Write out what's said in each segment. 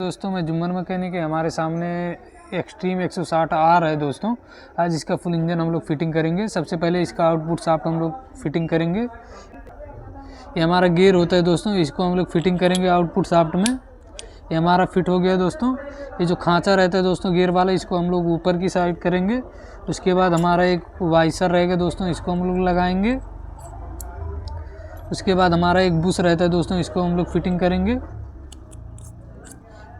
दोस्तों मैं जुम्मन मैकेनिक है। हमारे सामने एक्सट्रीम 160 आर है दोस्तों। आज इसका फुल इंजन हम लोग फिटिंग करेंगे। सबसे पहले इसका आउटपुट शाफ्ट हम लोग फिटिंग करेंगे। ये हमारा गियर होता है दोस्तों, इसको हम लोग फिटिंग करेंगे आउटपुट शाफ्ट में। ये हमारा फिट हो गया दोस्तों। ये जो खांचा रहता है दोस्तों गियर वाला, इसको हम लोग ऊपर की साइड करेंगे। उसके बाद हमारा एक वाइसर रहेगा दोस्तों, इसको हम लोग लगाएंगे। उसके बाद हमारा एक बुश रहता है दोस्तों, इसको हम लोग फिटिंग करेंगे।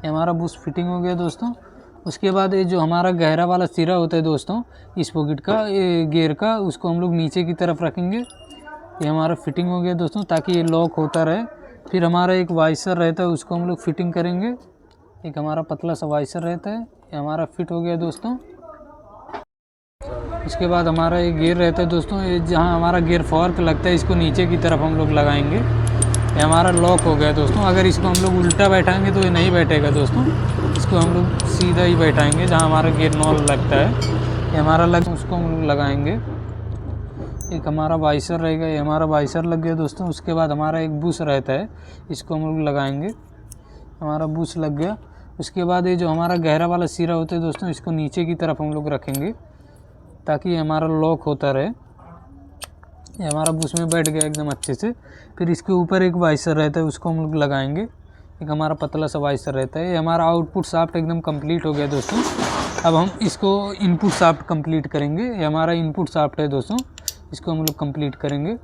ये हमारा बुश फिटिंग हो गया दोस्तों। उसके बाद ये जो हमारा गहरा वाला सिरा होता है दोस्तों इस पॉकेट का, ये गियर का, उसको हम लोग नीचे की तरफ रखेंगे। ये हमारा फिटिंग हो गया दोस्तों, ताकि ये लॉक होता रहे। फिर हमारा एक वाइसर रहता है, उसको हम लोग फिटिंग करेंगे। एक हमारा पतला सा वाइसर रहता है, ये हमारा फिट हो गया दोस्तों। उसके बाद हमारा एक गियर रहता है दोस्तों, ये जहाँ हमारा गियर फॉर्क लगता है, इसको नीचे की तरफ हम लोग लगाएंगे। ये हमारा लॉक हो गया दोस्तों। अगर इसको हम लोग उल्टा बैठाएंगे तो ये नहीं बैठेगा दोस्तों। इसको हम लोग सीधा ही बैठाएंगे जहाँ हमारा गियर नॉल लगता है। ये हमारा उसको हम लोग लगाएंगे। एक हमारा वाइसर रहेगा, ये हमारा वाइसर लग गया दोस्तों। उसके बाद हमारा एक बुश रहता है, इसको हम लोग लगाएंगे। हमारा बुश लग गया। उसके बाद ये जो हमारा गहरा वाला सिरा होता है दोस्तों, इसको नीचे की तरफ हम लोग रखेंगे ताकि हमारा लॉक होता रहे। ये हमारा बुश में बैठ गया एकदम अच्छे से। फिर इसके ऊपर एक वाइसर रहता है, उसको हम लोग लगाएंगे। एक हमारा पतला सा वाइसर रहता है। ये हमारा आउटपुट शाफ्ट एकदम कंप्लीट हो गया दोस्तों। अब हम इसको इनपुट शाफ्ट कंप्लीट करेंगे। ये हमारा इनपुट शाफ्ट है दोस्तों, इसको हम लोग कंप्लीट करेंगे।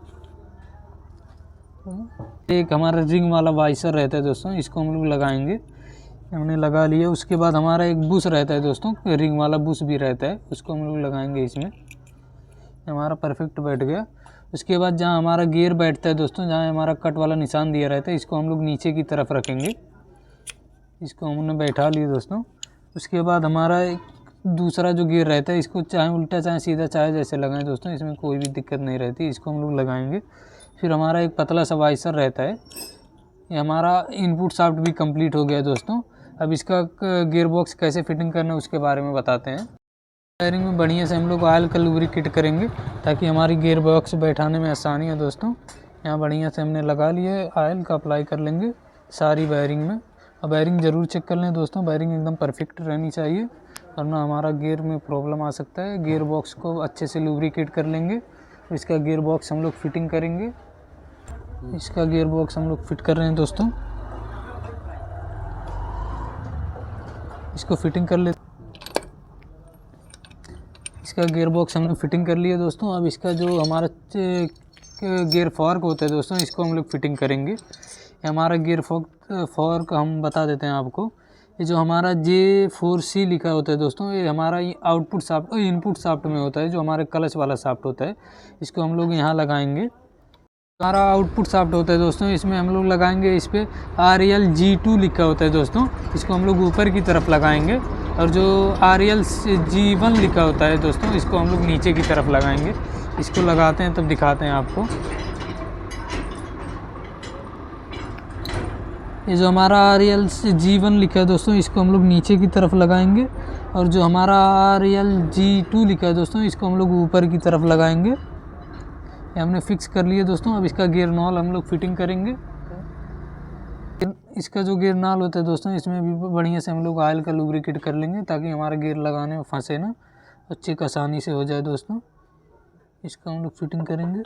एक हमारा रिंग वाला वाइसर रहता है दोस्तों, इसको हम लोग लगाएंगे। हमने लगा लिया। उसके बाद हमारा एक बुश रहता है दोस्तों, रिंग वाला बुश भी रहता है, उसको हम लोग लगाएंगे इसमें। हमारा परफेक्ट बैठ गया। उसके बाद जहाँ हमारा गियर बैठता है दोस्तों, जहाँ हमारा कट वाला निशान दिया रहता है, इसको हम लोग नीचे की तरफ रखेंगे। इसको हमने बैठा लिया दोस्तों। उसके बाद हमारा एक दूसरा जो गियर रहता है, इसको चाहे उल्टा चाहे सीधा चाहे जैसे लगाएं दोस्तों, इसमें कोई भी दिक्कत नहीं रहती। इसको हम लोग लगाएंगे। फिर हमारा एक पतला सा वाइसर रहता है। ये हमारा इनपुट शाफ्ट भी कंप्लीट हो गया दोस्तों। अब इसका गियर बॉक्स कैसे फिटिंग करना है उसके बारे में बताते हैं। वायरिंग में बढ़िया से हम लोग ऑयल का लुब्रिकेट करेंगे ताकि हमारी गियर बॉक्स बैठाने में आसानी है दोस्तों। यहाँ बढ़िया से हमने लगा लिया है, ऑयल का अप्लाई कर लेंगे सारी वायरिंग में। अब वायरिंग ज़रूर चेक कर लें दोस्तों, वायरिंग एकदम परफेक्ट रहनी चाहिए, वरना हमारा गियर में प्रॉब्लम आ सकता है। गियर बॉक्स को अच्छे से लुब्रिकेट कर लेंगे। इसका गियर बॉक्स हम लोग फिटिंग करेंगे। इसका गियर बॉक्स हम लोग फिट कर रहे हैं दोस्तों। इसको फिटिंग कर ले। इसका गियर बॉक्स हमने फिटिंग कर लिया दोस्तों। अब इसका जो हमारा गियर फॉर्क होता है दोस्तों, इसको हम लोग फिटिंग करेंगे। ये हमारा गियर फॉर्क हम बता देते हैं आपको। ये जो हमारा J4C लिखा होता है दोस्तों, ये हमारा आउटपुट शाफ्ट इनपुट शाफ्ट में होता है, जो हमारे क्लच वाला शाफ्ट होता है। इसको हम लोग यहाँ लगाएंगे। हमारा आउटपुट शाफ्ट होता है दोस्तों, इसमें हम लोग लगाएंगे, इस पर RLG2 लिखा होता है दोस्तों, इसको हम लोग ऊपर की तरफ लगाएंगे। और जो RLG1 लिखा होता है दोस्तों, इसको हम लोग नीचे की तरफ लगाएंगे। इसको लगाते हैं तब दिखाते हैं आपको। ये जो हमारा RLG1 लिखा है दोस्तों, इसको हम लोग नीचे की तरफ लगाएंगे। और जो हमारा RLG2 लिखा है दोस्तों, इसको हम लोग ऊपर की तरफ लगाएंगे। ये हमने फिक्स कर लिया दोस्तों। अब इसका गियर नॉल हम लोग फिटिंग करेंगे। इसका जो गियर नॉल होता है दोस्तों, इसमें भी बढ़िया से हम लोग ऑयल का लुब्रिकेट कर लेंगे ताकि हमारा गियर लगाने में फंसे ना, अच्छी आसानी से हो जाए दोस्तों। इसका हम लोग फिटिंग करेंगे।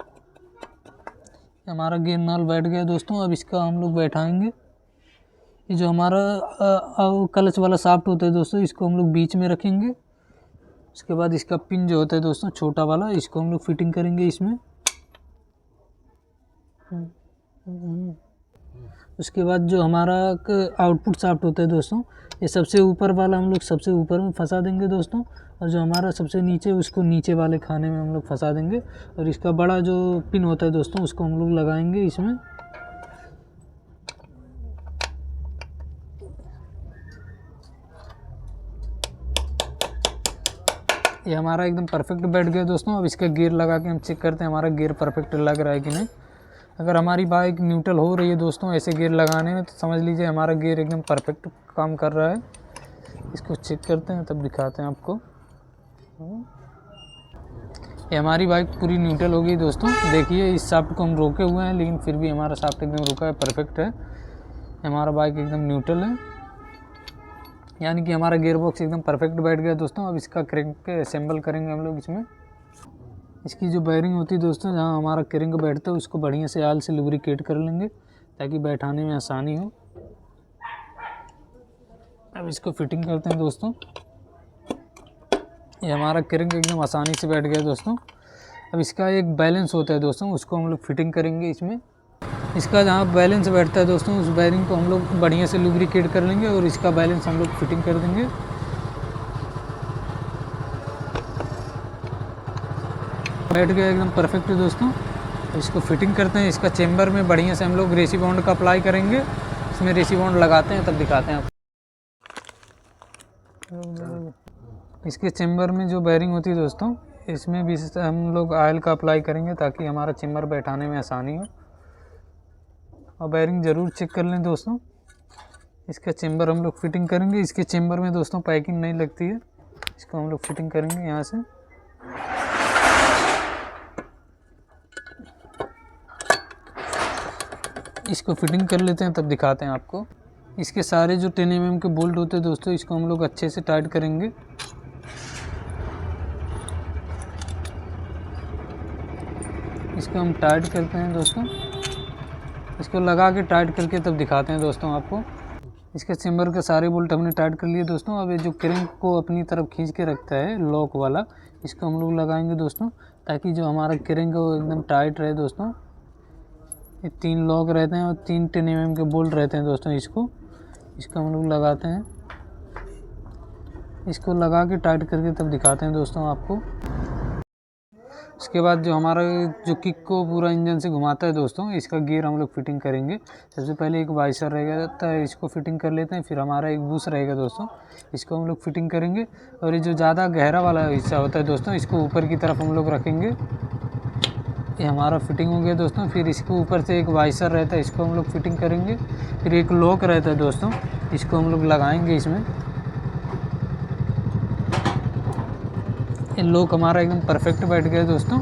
हमारा गियर नॉल बैठ गया दोस्तों। अब इसका हम लोग बैठाएंगे। ये जो हमारा क्लच वाला शाफ्ट होता है दोस्तों, इसको हम लोग बीच में रखेंगे। उसके बाद इसका पिन जो होता है दोस्तों छोटा वाला, इसको हम लोग फिटिंग करेंगे इसमें। उसके बाद जो हमारा आउटपुट शाफ्ट होता है दोस्तों, ये सबसे ऊपर वाला हम लोग सबसे ऊपर में फंसा देंगे दोस्तों। और जो हमारा सबसे नीचे, उसको नीचे वाले खाने में हम लोग फंसा देंगे। और इसका बड़ा जो पिन होता है दोस्तों, उसको हम लोग लगाएंगे इसमें। ये हमारा एकदम परफेक्ट बैठ गया दोस्तों। अब इसका गियर लगा के हम चेक करते हैं हमारा गियर परफेक्ट लग रहा है कि नहीं। अगर हमारी बाइक न्यूट्रल हो रही है दोस्तों ऐसे गियर लगाने में, तो समझ लीजिए हमारा गियर एकदम परफेक्ट काम कर रहा है। इसको चेक करते हैं तब दिखाते हैं आपको। ये हमारी बाइक पूरी न्यूट्रल हो गई दोस्तों। देखिए इस शाफ्ट को हम रोके हुए हैं, लेकिन फिर भी हमारा शाफ्ट एकदम रुका है, परफेक्ट है। हमारा बाइक एकदम न्यूट्रल है। यानी कि हमारा गियर बॉक्स एकदम परफेक्ट बैठ गया दोस्तों। अब इसका क्रैंक असेंबल करेंगे हम लोग। इसमें इसकी जो बेयरिंग होती है दोस्तों, जहाँ हमारा क्रैंक बैठता है उसको बढ़िया से आयल से लुब्रिकेट कर लेंगे ताकि बैठाने में आसानी हो। अब इसको फिटिंग करते हैं दोस्तों। ये हमारा क्रैंक एकदम आसानी से बैठ गया दोस्तों। अब इसका एक बैलेंस होता है दोस्तों, उसको हम लोग फिटिंग करेंगे इसमें। इसका जहाँ बैलेंस बैठता है दोस्तों, उस बेयरिंग को हम लोग बढ़िया से लुब्रिकेट कर लेंगे और इसका बैलेंस हम लोग फिटिंग कर देंगे। बैठ गया एकदम परफेक्ट है दोस्तों। इसको फिटिंग करते हैं। इसका चेम्बर में बढ़िया से हम लोग रेसी बॉन्ड का अप्लाई करेंगे। इसमें रेसी बॉन्ड लगाते हैं तब दिखाते हैं आपको। इसके चेम्बर में जो बेयरिंग होती है दोस्तों, इसमें भी हम लोग ऑयल का अप्लाई करेंगे ताकि हमारा चेम्बर बैठाने में आसानी हो। और बेयरिंग ज़रूर चेक कर लें दोस्तों। इसका चेम्बर हम लोग फिटिंग करेंगे। इसके चेम्बर में दोस्तों पैकिंग नहीं लगती है। इसको हम लोग फिटिंग करेंगे यहाँ से। इसको फिटिंग कर लेते हैं तब दिखाते हैं आपको। इसके सारे जो 10 mm के बोल्ट होते हैं दोस्तों, इसको हम लोग अच्छे से टाइट करेंगे। इसको हम टाइट करते हैं दोस्तों। इसको लगा के टाइट करके तब दिखाते हैं दोस्तों आपको। इसके चेम्बर के सारे बोल्ट हमने टाइट कर लिए दोस्तों। अब ये जो क्रैंक को अपनी तरफ खींच के रखता है लॉक वाला, इसको हम लोग लगाएंगे दोस्तों ताकि जो हमारा क्रैंक है वो एकदम टाइट रहे दोस्तों। ये 3 लॉक रहते हैं और 3 10 mm के बोल्ट रहते हैं दोस्तों। इसको हम लोग लगाते हैं। इसको लगा के टाइट करके तब दिखाते हैं दोस्तों आपको। उसके बाद जो हमारा जो किक को पूरा इंजन से घुमाता है दोस्तों, इसका गियर हम लोग फिटिंग करेंगे। सबसे पहले एक वाइसर रहेगा, इसको फिटिंग कर लेते हैं। फिर हमारा एक बूस रहेगा दोस्तों, इसको हम लोग फिटिंग करेंगे। और ये जो ज़्यादा गहरा वाला हिस्सा होता है दोस्तों, इसको ऊपर की तरफ हम लोग रखेंगे। ये हमारा फिटिंग हो गया दोस्तों। फिर इसके ऊपर से एक वाइसर रहता है, इसको हम लोग फिटिंग करेंगे। फिर एक लॉक रहता है दोस्तों, इसको हम लोग लगाएंगे इसमें। ये लॉक हमारा एकदम परफेक्ट बैठ गया दोस्तों।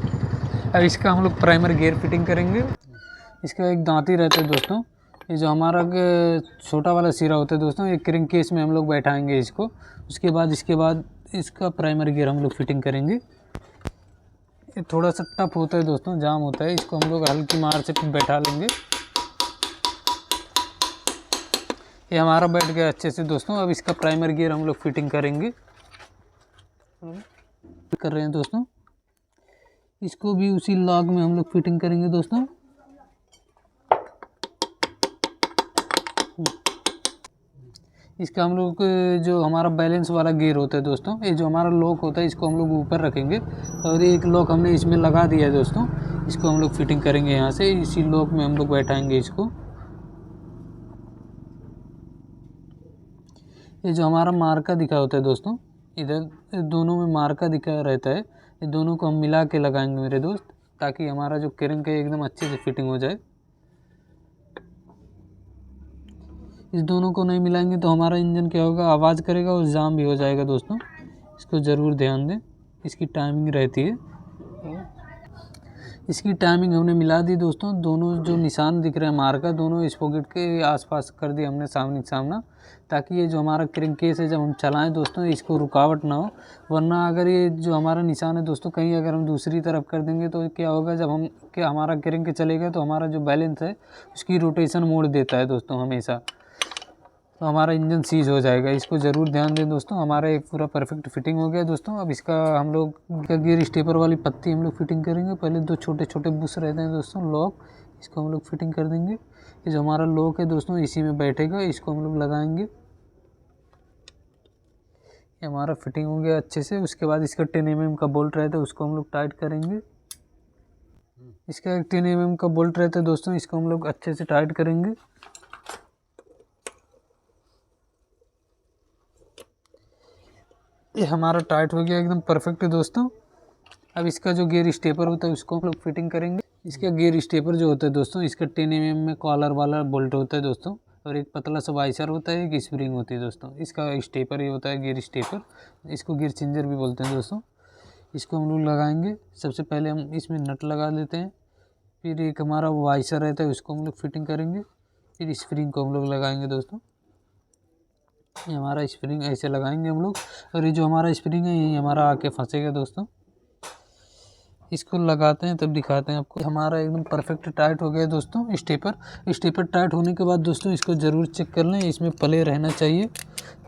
अब इसका हम लोग प्राइमर गियर फिटिंग करेंगे। इसका एक दांती रहता है दोस्तों। ये जो हमारा छोटा वाला सिरा होता है दोस्तों, एक क्रैंक केस में हम लोग बैठाएंगे इसको। इसके बाद इसका प्राइमर गियर हम लोग फिटिंग करेंगे। ये थोड़ा सा टफ होता है दोस्तों, जाम होता है। इसको हम लोग हल्की मार से बैठा लेंगे। ये हमारा बैठ गया अच्छे से दोस्तों। अब इसका प्राइमर गियर हम लोग फिटिंग करेंगे। कर रहे हैं दोस्तों। इसको भी उसी लॉक में हम लोग फिटिंग करेंगे दोस्तों। इसका हम लोग जो हमारा बैलेंस वाला गियर होता है दोस्तों, ये जो हमारा लॉक होता है, इसको हम लोग ऊपर रखेंगे। और एक लॉक हमने इसमें लगा दिया है दोस्तों, इसको हम लोग फिटिंग करेंगे यहाँ से। इसी लॉक में हम लोग बैठाएंगे इसको। ये जो हमारा मार्का दिखा होता है दोस्तों, इधर दोनों में मार्का दिखा रहता है। ये दोनों को हम मिला के लगाएंगे मेरे दोस्त, ताकि हमारा जो क्रैंक है एकदम अच्छे से फिटिंग हो जाए। इस दोनों को नहीं मिलाएंगे तो हमारा इंजन क्या होगा, आवाज़ करेगा और जाम भी हो जाएगा दोस्तों। इसको ज़रूर ध्यान दें। इसकी टाइमिंग रहती है। इसकी टाइमिंग हमने मिला दी दोस्तों। दोनों जो निशान दिख रहे हैं मार्का, दोनों इस पॉकेट के आसपास कर दिया हमने सामने सामना, ताकि ये जो हमारा क्रैंक केस है जब हम चलाएं दोस्तों, इसको रुकावट ना हो। वरना अगर ये जो हमारा निशान है दोस्तों कहीं अगर हम दूसरी तरफ कर देंगे तो क्या होगा, जब हम हमारा क्रैंक चलेगा तो हमारा जो बैलेंस है उसकी रोटेशन मोड़ देता है दोस्तों हमेशा, तो हमारा इंजन सीज हो जाएगा। इसको ज़रूर ध्यान दें दोस्तों। हमारा एक पूरा परफेक्ट फिटिंग हो गया दोस्तों। अब इसका हम लोग गियर स्टेपर वाली पत्ती हम लोग फिटिंग करेंगे। पहले 2 छोटे छोटे बुश रहते हैं दोस्तों लॉक, इसको हम लोग फिटिंग कर देंगे। ये जो हमारा लॉक है दोस्तों इसी में बैठेगा, इसको हम लोग लगाएंगे। ये हमारा फिटिंग हो गया अच्छे से। उसके बाद इसका 10 mm का बोल्ट रहता है, उसको हम लोग टाइट करेंगे। इसका एक 10 mm का बोल्ट रहता है दोस्तों, इसको हम लोग अच्छे से टाइट करेंगे। ये हमारा टाइट हो गया एकदम परफेक्ट है दोस्तों। अब इसका जो गियर स्टेपर होता है उसको हम लोग फिटिंग करेंगे। इसका गियर स्टेपर जो होता है दोस्तों, इसका 10 mm में कॉलर वाला बोल्ट होता है दोस्तों, और एक पतला सा वाइसर होता है, एक स्प्रिंग होती है दोस्तों। इसका स्टेपर ये होता है गियर स्टेपर, इसको गियर चेंजर भी बोलते हैं दोस्तों। इसको हम लोग लगाएंगे। सबसे पहले हम इसमें नट लगा लेते हैं। फिर एक हमारा वाइसर रहता है, उसको हम लोग फिटिंग करेंगे। फिर स्प्रिंग को हम लोग लगाएंगे दोस्तों। ये हमारा स्प्रिंग ऐसे लगाएंगे हम लोग, और ये जो हमारा स्प्रिंग है ये हमारा आके फंसेगा दोस्तों। इसको लगाते हैं तब दिखाते हैं आपको। हमारा एकदम परफेक्ट टाइट हो गया दोस्तों स्टेपर टाइट होने के बाद दोस्तों इसको ज़रूर चेक कर लें, इसमें प्ले रहना चाहिए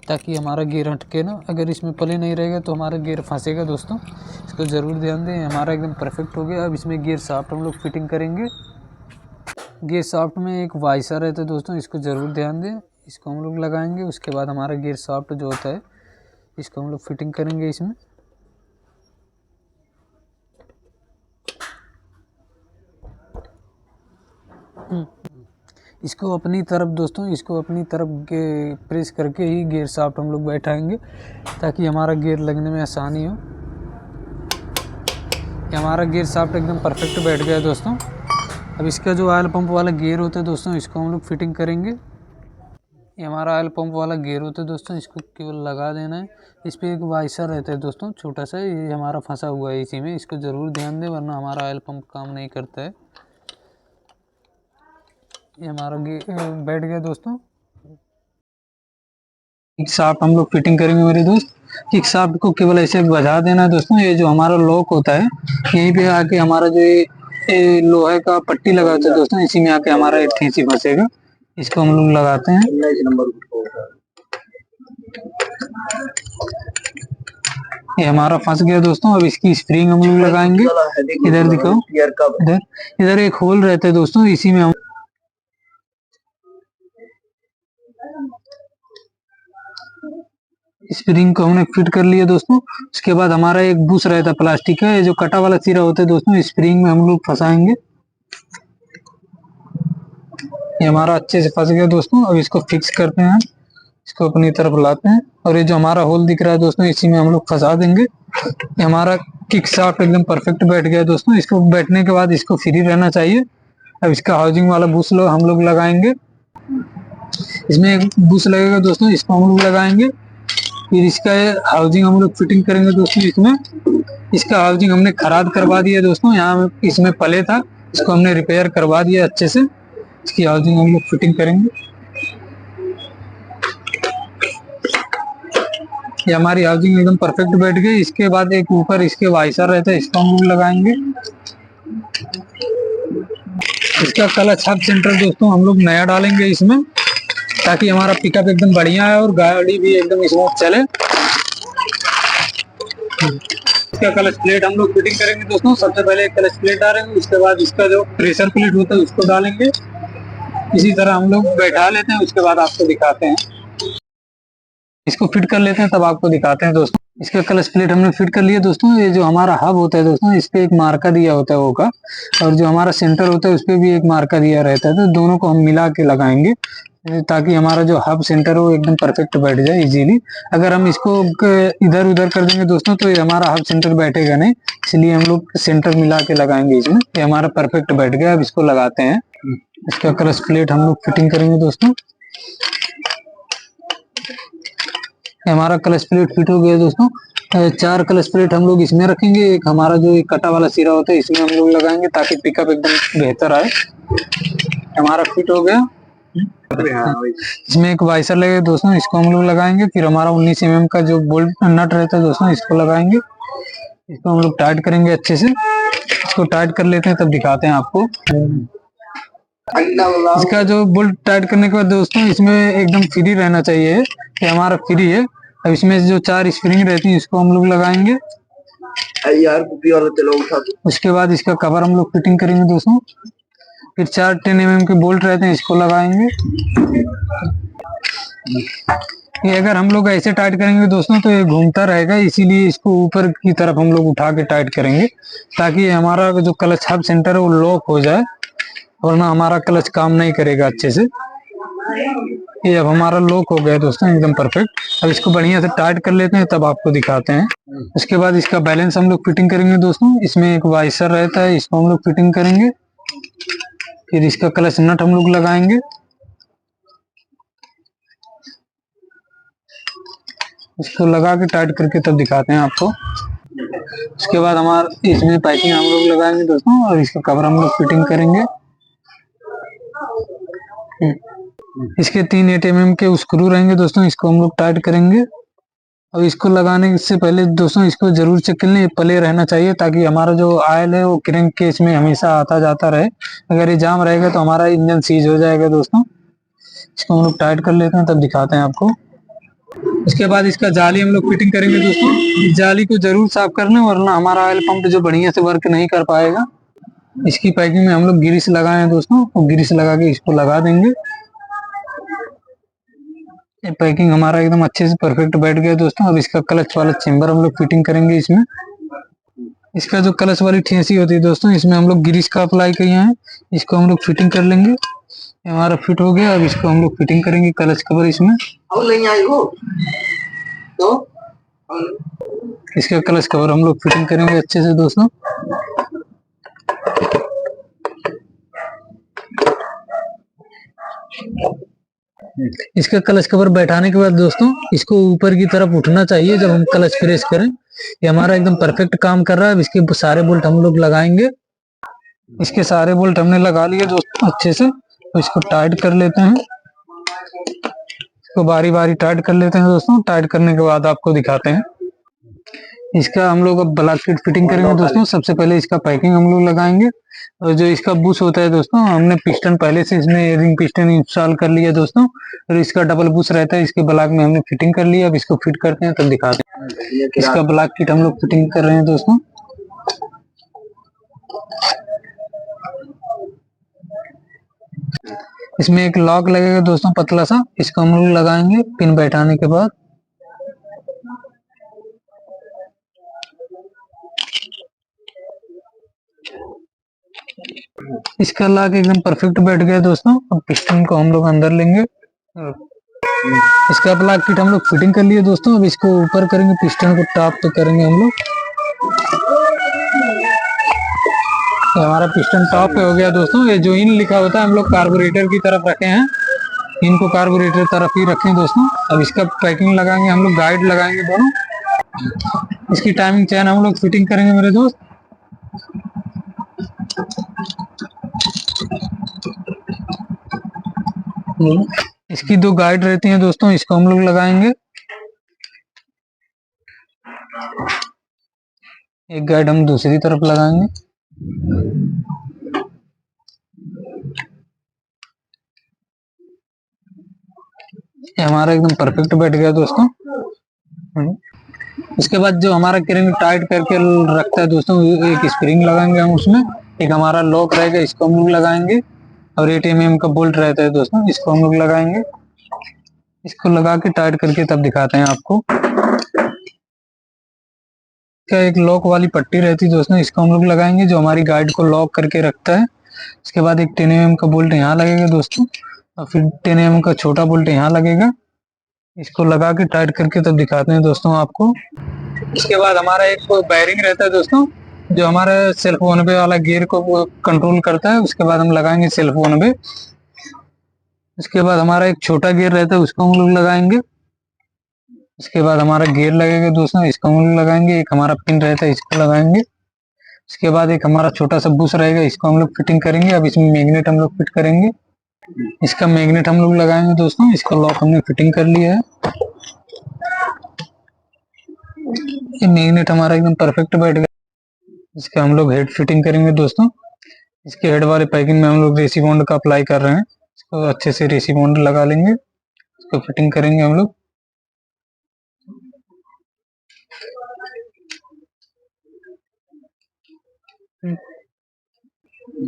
ताकि हमारा गियर हटके ना। अगर इसमें प्ले नहीं रहेगा तो हमारा गियर फंसेगा दोस्तों, इसको ज़रूर ध्यान दें। हमारा एकदम परफेक्ट हो गया। अब इसमें गियर शाफ्ट हम लोग फिटिंग करेंगे। गियर शाफ्ट में एक वाइसर रहता है दोस्तों, इसको ज़रूर ध्यान दें। इसको हम लोग लगाएंगे, उसके बाद हमारा गियर शाफ्ट जो होता है इसको हम लोग फिटिंग करेंगे इसमें। इसको अपनी तरफ दोस्तों, इसको अपनी तरफ प्रेस करके ही गियर शाफ्ट हम लोग बैठाएंगे ताकि हमारा गियर लगने में आसानी हो। ये हमारा गियर शाफ्ट एकदम परफेक्ट बैठ गया है दोस्तों। अब इसका जो ऑयल पंप वाला गियर होता है दोस्तों इसको हम लोग फिटिंग करेंगे। ये हमारा ऑयल पंप वाला गियर होता है दोस्तों, इसको केवल लगा देना है। इस पर एक वाइसर रहता है दोस्तों छोटा सा, ये हमारा फंसा हुआ है इसी में, इसको ज़रूर ध्यान दें वरना हमारा ऑयल पंप काम नहीं करता है। ये हमारा बैठ गया दोस्तों। किक शाफ्ट हम लोग फिटिंग करेंगे मेरे दोस्त। किक शाफ्ट को केवल ऐसे बजा देना है दोस्तों। ये जो हमारा लॉक होता है यहीं पे आके हमारा जो ये लोहे का पट्टी लगा होता है दोस्तों, इसी में आके हमारा एक ठेसी फंसेगा। इसको हम लोग लगाते हैं। ये हमारा फंस गया दोस्तों। अब इसकी स्प्रिंग हम लोग लगाएंगे। इधर दिखाओ, इधर इधर एक होल रहता है दोस्तों, इसी में हम स्प्रिंग को हमने फिट कर लिया दोस्तों। उसके बाद हमारा एक बुश रहता है प्लास्टिक का, ये जो कटा वाला सिरा होता है दोस्तों, स्प्रिंग में हम लोग फंसाएंगे। ये हमारा अच्छे से फंस गया दोस्तों। अब इसको फिक्स करते हैं, इसको अपनी तरफ लाते हैं और ये जो हमारा होल दिख रहा है दोस्तों इसी में हम लोग फंसा देंगे। ये हमारा किक शाफ्ट एकदम परफेक्ट बैठ गया दोस्तों। इसको बैठने के बाद इसको फ्री रहना चाहिए। अब इसका हाउसिंग वाला बुश हम लोग लगाएंगे। इसमें एक बुश लगेगा दोस्तों, इसको हम लोग लगाएंगे। फिर इसका हाउसिंग हम लोग फिटिंग करेंगे दोस्तों। इसमें इसका हाउसिंग हमने खराब करवा दिया दोस्तों, यहाँ इसमें पले था, इसको हमने रिपेयर करवा दिया अच्छे से। इसकी हाउसिंग हम लोग फिटिंग करेंगे। ये हमारी हाउसिंग एकदम परफेक्ट बैठ गई। इसके बाद एक ऊपर इसके वाइसर रहता है, इसको हम लोग लगाएंगे। इसका क्लच हब सेंटर दोस्तों हम लोग नया डालेंगे इसमें, ताकि हमारा पिकअप एकदम बढ़िया है और गाड़ी भी एकदम स्मूथ चले। इसका क्लच प्लेट हम लोग फिटिंग करेंगे दोस्तों। सबसे पहले एक क्लच प्लेट डालेंगे, उसके बाद इसका जो प्रेशर प्लेट होता है उसको डालेंगे। इसी तरह हम लोग बैठा लेते हैं, उसके बाद आपको दिखाते हैं। इसको फिट कर लेते हैं तब आपको दिखाते हैं दोस्तों। इसका क्लच प्लेट हमने फिट कर लिया दोस्तों। ये जो हमारा हब होता है दोस्तों इस पे एक मार्का दिया होता है वो का, और जो हमारा सेंटर होता है उस पे भी एक मार्का दिया रहता है। तो दोनों को हम मिला के लगाएंगे ताकि हमारा जो हब सेंटर है वो एकदम परफेक्ट बैठ जाए इजीली। अगर हम इसको इधर उधर कर देंगे दोस्तों तो ये हमारा हब सेंटर बैठेगा नहीं, इसलिए हम लोग सेंटर मिला के लगाएंगे इसमें। ये हमारा परफेक्ट बैठ गया। अब इसको लगाते हैं। इसका क्लच प्लेट हम लोग फिटिंग करेंगे दोस्तों। हमारा क्लच प्लेट फिट हो गया दोस्तों। 4 क्लच प्लेट हम लोग इसमें रखेंगे, एक हमारा जो एक कटा वाला सिरा होता है इसमें हम लोग लगाएंगे ताकि पिकअप एकदम बेहतर आए। हमारा फिट हो गया। इसमें एक वाइसर लगेगा दोस्तों, इसको हम लोग लगाएंगे। फिर हमारा 19 mm का जो बोल्ट नट रहता है दोस्तों इसको लगाएंगे। इसको हम लोग टाइट करेंगे अच्छे से। इसको टाइट कर लेते हैं तब दिखाते हैं आपको। इसका जो बोल्ट टाइट करने के बाद दोस्तों इसमें एकदम फ्री रहना चाहिए, ये हमारा फ्री है। अब इसमें जो 4 स्प्रिंग रहती है इसको हम लोग लगाएंगे। उसके बाद इसका कवर हम लोग फिटिंग करेंगे दोस्तों। फिर 4 10 mm के बोल्ट रहते हैं इसको लगाएंगे। ये अगर हम लोग ऐसे टाइट करेंगे दोस्तों तो ये घूमता रहेगा, इसीलिए इसको ऊपर की तरफ हम लोग उठा के टाइट करेंगे ताकि हमारा जो क्लच हब सेंटर है वो लॉक हो जाए, वरना हमारा क्लच काम नहीं करेगा अच्छे से। ये अब हमारा लॉक हो गया दोस्तों एकदम परफेक्ट। अब इसको बढ़िया से टाइट कर लेते हैं तब आपको दिखाते हैं। उसके बाद इसका बैलेंस हम लोग फिटिंग करेंगे दोस्तों। इसमें एक वाइसर रहता है, इसको हम लोग फिटिंग करेंगे। फिर इसका क्लच नट हम लोग लगाएंगे। इसको लगा के टाइट करके तब दिखाते हैं आपको। उसके बाद हमारा इसमें पाइपिंग हम लोग लगाएंगे दोस्तों और इसका कवर हम लोग फिटिंग करेंगे। इसके 3 8 mm के स्क्रू रहेंगे दोस्तों, इसको हम लोग टाइट करेंगे। और इसको लगाने से पहले दोस्तों इसको जरूर चेक कर लें, प्ले रहना चाहिए ताकि हमारा जो ऑयल है वो क्रैंक केस में हमेशा आता जाता रहे। अगर ये जाम रहेगा तो हमारा इंजन सीज हो जाएगा दोस्तों। इसको हम लोग टाइट कर लेते हैं, तब दिखाते हैं आपको। उसके बाद इसका जाली हम लोग फिटिंग करेंगे दोस्तों। इस जाली को जरूर साफ करना, वरना हमारा ऑयल पंप जो बढ़िया से वर्क नहीं कर पाएगा। इसकी पैकिंग में हम लोग ग्रीस लगाए हैं दोस्तों, और ग्रीस लगा के इसको लगा देंगे। ये पैकिंग हमारा एकदम अच्छे से परफेक्ट बैठ गया दोस्तों। अब इसका क्लच वाला चेंबर हम लोग फिटिंग करेंगे इसमें। इसका जो क्लच वाली ठेसी होती है दोस्तों, इसमें हम लोग ग्रीस का अप्लाई किए हैं, इसको हम लोग फिटिंग कर लेंगे। हमारा फिट हो गया। अब इसको हम लोग फिटिंग करेंगे क्लच कवर इसमें। तो इसका क्लच कवर हम लोग फिटिंग करेंगे अच्छे से दोस्तों। इसका क्लच कवर बैठाने के बाद दोस्तों इसको ऊपर की तरफ उठना चाहिए जब हम क्लच प्रेस करें। ये हमारा एकदम परफेक्ट काम कर रहा है। अब इसके सारे बोल्ट हम लोग लगाएंगे। इसके सारे बोल्ट हमने लगा लिए दोस्तों अच्छे से। तो इसको टाइट कर लेते हैं, इसको बारी बारी टाइट कर लेते हैं दोस्तों। टाइट करने के बाद आपको दिखाते हैं। इसका हम लोग अब ब्लॉक किट फिटिंग करेंगे दोस्तों। सबसे पहले इसका पैकिंग हम लोग लगाएंगे। और जो इसका बुश होता है दोस्तों, हमने पिस्टन पहले से इसमें रिंग पिस्टन इंस्टॉल कर लिया दोस्तों। और इसका डबल बुश रहता है, इसके ब्लॉक में हमने फिटिंग कर लिया। अब इसको फिट करते हैं, तब दिखाते हैं। इसका ब्लॉक किट हम लोग फिटिंग कर रहे हैं दोस्तों। इसमें एक लॉक लगेगा दोस्तों पतला सा, इसको हम लोग लगाएंगे पिन बैठाने के बाद। इसका लॉक एकदम परफेक्ट बैठ गया दोस्तों। अब पिस्टन को हम लोग अंदर लेंगे। इसका ब्लॉक किट हम लोग फिटिंग कर लिए दोस्तों। अब इसको ऊपर करेंगे, पिस्टन को टॉप पे करेंगे हम लोग। हमारा पिस्टन टॉप पे हो गया दोस्तों। ये जो इन लिखा होता है हम लोग कार्बोरेटर की तरफ रखे हैं, इनको कार्बोरेटर तरफ ही रखें दोस्तों। अब इसका पैकिंग लगाएंगे हम लोग, गाइड लगाएंगे दोनों। इसकी टाइमिंग चैन हम लोग फिटिंग करेंगे मेरे दोस्त। इसकी 2 गाइड रहती हैं दोस्तों, इसको हम लोग लगाएंगे। एक गाइड हम दूसरी तरफ लगाएंगे। ये हमारा एकदम परफेक्ट बैठ गया दोस्तों। उसके बाद जो हमारा क्रैंक टाइट करके रखता है दोस्तों, एक स्प्रिंग लगाएंगे हम उसमें। एक हमारा लॉक रहेगा, इसको हम लोग लगाएंगे। और 8 mm का बोल्ट रहता है दोस्तों, इसको हम लोग लगाएंगे। इसको लगा के टाइट करके तब दिखाते हैं आपको। क्या एक लॉक वाली पट्टी रहती है दोस्तों, इसको हम लोग लगाएंगे, जो हमारी गाइड को लॉक करके रखता है। इसके बाद एक 10 mm का बोल्ट यहाँ लगेगा दोस्तों, और फिर 10 mm का छोटा बोल्ट यहाँ लगेगा। इसको लगा के टाइट करके तब दिखाते हैं दोस्तों आपको। इसके बाद हमारा एक बैरिंग रहता है दोस्तों, जो हमारा सेल्फ वन वे वाला गियर को कंट्रोल करता है। उसके बाद हम लगाएंगे सेल्फ वन वे। उसके बाद हमारा एक छोटा गियर रहता है, उसको हम लोग लगाएंगे। इसके बाद हमारा गियर लगेगा दोस्तों, इसको हम लोग लगाएंगे। एक हमारा पिन रहता है, इसको लगाएंगे। इसके बाद एक हमारा छोटा सा बुश रहेगा, इसको हम लोग फिटिंग करेंगे। अब इसमें मैग्नेट हम लोग फिट करेंगे। इसका मैग्नेट हम लोग लगाएंगे दोस्तों। इसका लॉक हमने फिटिंग कर लिया है। ये मैग्नेट हमारा एकदम परफेक्ट बैठ गया। इसका हम लोग हेड फिटिंग करेंगे दोस्तों। इसके हेड वाले पैकिंग में हम लोग रेसी बॉन्ड का अप्लाई कर रहे हैं। इसको अच्छे से रेसी बॉन्ड लगा लेंगे, इसको फिटिंग करेंगे हम लोग।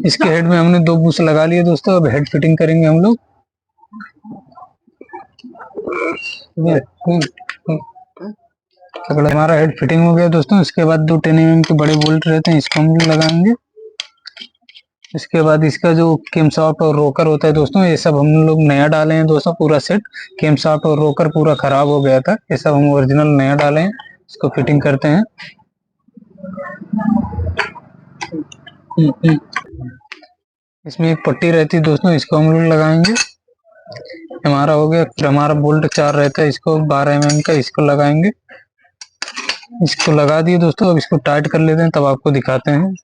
इसके हेड में हमने 2 बुश लगा लिए दोस्तों। अब हेड फिटिंग करेंगे हम लोग। हमारा हेड फिटिंग हो गया दोस्तों। इसके बाद 2 10 mm के बड़े बोल्ट रहते हैं, इसको हम लोग लगाएंगे। इसके बाद इसका जो कैमशाफ्ट और रोकर होता है दोस्तों, ये सब हम लोग नया डाले हैं दोस्तों। पूरा सेट कैमशाफ्ट और रोकर पूरा खराब हो गया था, ये सब हम ओरिजिनल नया डाले हैं। इसको फिटिंग करते हैं। इसमें एक पट्टी रहती है दोस्तों, इसको हम लोग लगाएंगे। हमारा हो गया। फिर हमारा बोल्ट 4 रहता है, इसको 12 mm का, इसको लगाएंगे। इसको लगा दिए दोस्तों। अब इसको टाइट कर लेते हैं, तब आपको दिखाते हैं।